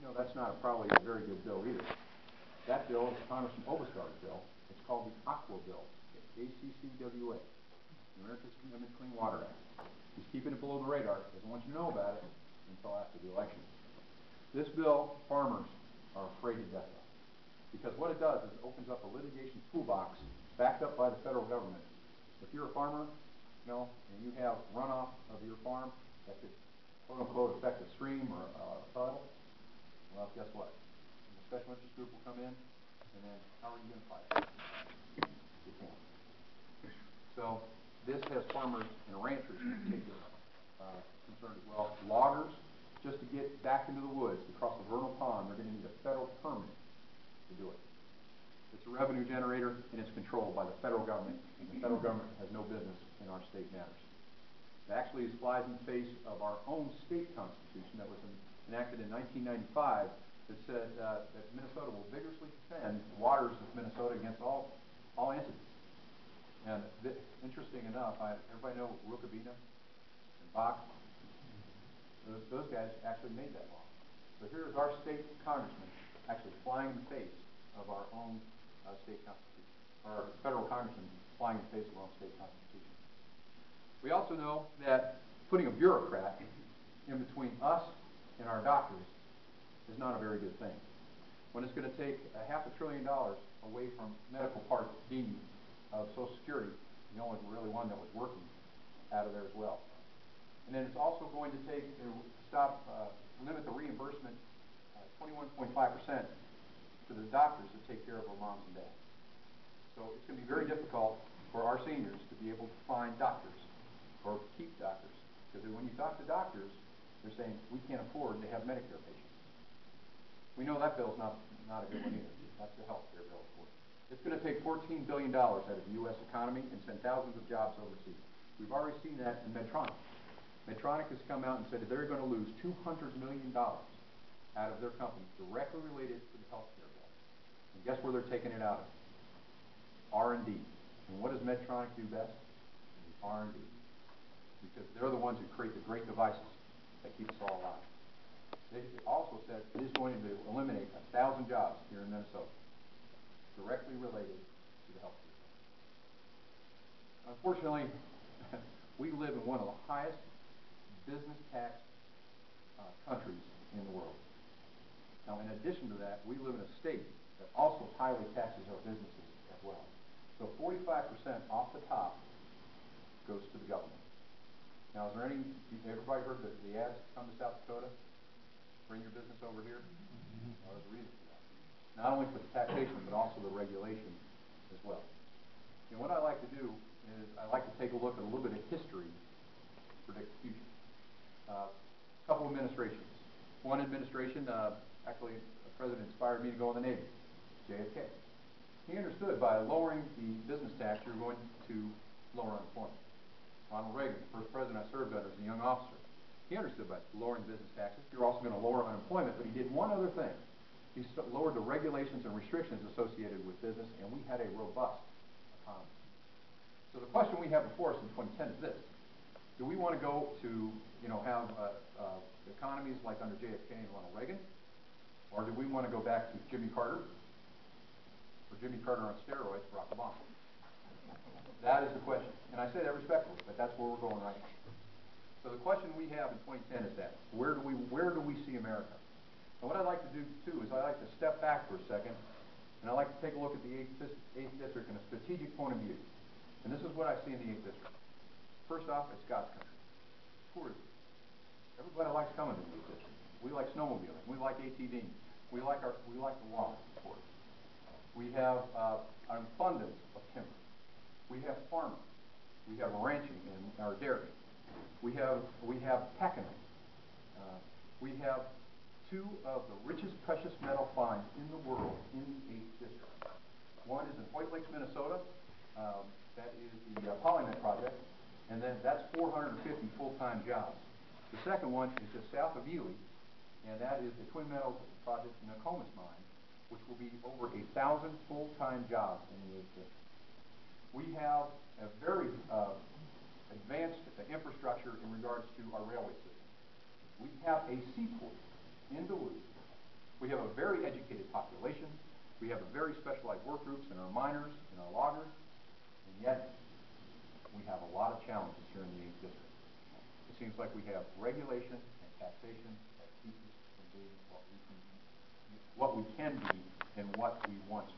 you know that's not probably a very good bill either. That bill is Congressman OBERSTAR's bill. It's called the Aqua Bill, ACCWA, the American Amendment Clean Water Act. He's keeping it below the radar. Doesn't want you to know about it until after the election. This bill, farmers are afraid to death of, because what it does is it opens up a litigation toolbox backed up by the federal government. If you're a farmer, you know, and you have runoff of your farm that could, quote unquote, affect a stream or a puddle, well, guess what? The special interest group will come in, and then how are you going to fight it? You can't. So this has farmers and ranchers in particular concerned as well. Loggers, just to get back into the woods, to cross the vernal pond, they're going to need a federal permit to do it. It's a revenue generator, and it's controlled by the federal government, and the federal government has no business in our state matters. It actually flies in the face of our own state constitution that was enacted in 1995 that said that Minnesota will vigorously defend the waters of Minnesota against all entities. And interesting enough, everybody know Rukabina and Bach? Those guys actually made that law. So here's our state congressman actually flying in the face of our own state constitution, or federal congressman flying in the face of our own state constitution. We also know that putting a bureaucrat in between us and our doctors is not a very good thing. When it's going to take $500 billion away from medical Part D of Social Security, the only really one that was working, out of there as well. And then it's also going to take to limit the reimbursement 21.5% to the doctors that take care of our moms and dads. So it's going to be very difficult for our seniors to be able to find doctors or keep doctors. Because when you talk to doctors, they're saying, we can't afford to have Medicare patients. We know that bill's not a good one either. That's the health care bill, of course. It's going to take $14 billion out of the U.S. economy and send thousands of jobs overseas. We've already seen that in Medtronic. Medtronic has come out and said that they're going to lose $200 million out of their company directly related to the health care bill. And guess where they're taking it out of? R&D. And what does Medtronic do best? R&D. Because they're the ones who create the great devices that keep us all alive. They also said it is going to eliminate 1,000 jobs here in Minnesota directly related to the health care bill. Unfortunately, we live in one of the highest business tax countries in the world. Now, in addition to that, we live in a state that also highly taxes our businesses as well. So 45% off the top goes to the government. Now, everybody heard the ads come to South Dakota? Bring your business over here? Well, there's a reason for that. Not only for the taxation, but also the regulation as well. And what I like to do is I like to take a look at a little bit of history to predict the future. A couple of administrations. One administration, actually, the president inspired me to go in the Navy, JFK. He understood by lowering the business tax, you're going to lower unemployment. Ronald Reagan, the first president I served under as a young officer, he understood by lowering business taxes, you're also going to lower unemployment, but he did one other thing. He lowered the regulations and restrictions associated with business, and we had a robust economy. So the question we have before us in 2010 is this. Do we want to go to, have economies like under JFK and Ronald Reagan? Or do we want to go back to Jimmy Carter? Or Jimmy Carter on steroids, Barack Obama? That is the question. And I say that respectfully, but that's where we're going right now. So the question we have in 2010 is that, where do we see America? And what I'd like to do, too, is I'd like to step back for a second, and I'd like to take a look at the 8th District in a strategic point of view. And this is what I see in the 8th District. First off, it's God's country. Tourism. Everybody likes coming to the 8th District. We like snowmobiling. We like ATVing. We like the lawn, of course. We have an abundance of timber. We have farming. We have ranching and our dairy. We have taconite. We have two of the richest precious metal finds in the world in the 8th District. One is in White Lakes, Minnesota. That is the Polymet Project, and then that's 450 full-time jobs. The second one is just south of Ely, and that is the Twin Metals Project in the Nokomis Mine, which will be over 1,000 full-time jobs in the 8th District. We have a very advanced infrastructure in regards to our railway system. We have a seaport in Duluth We have a very educated population. We have a very specialized work groups in our miners, in our loggers, and yet we have a lot of challenges here in the 8th District. It seems like we have regulation and taxation that keeps us from being what we can be and what we once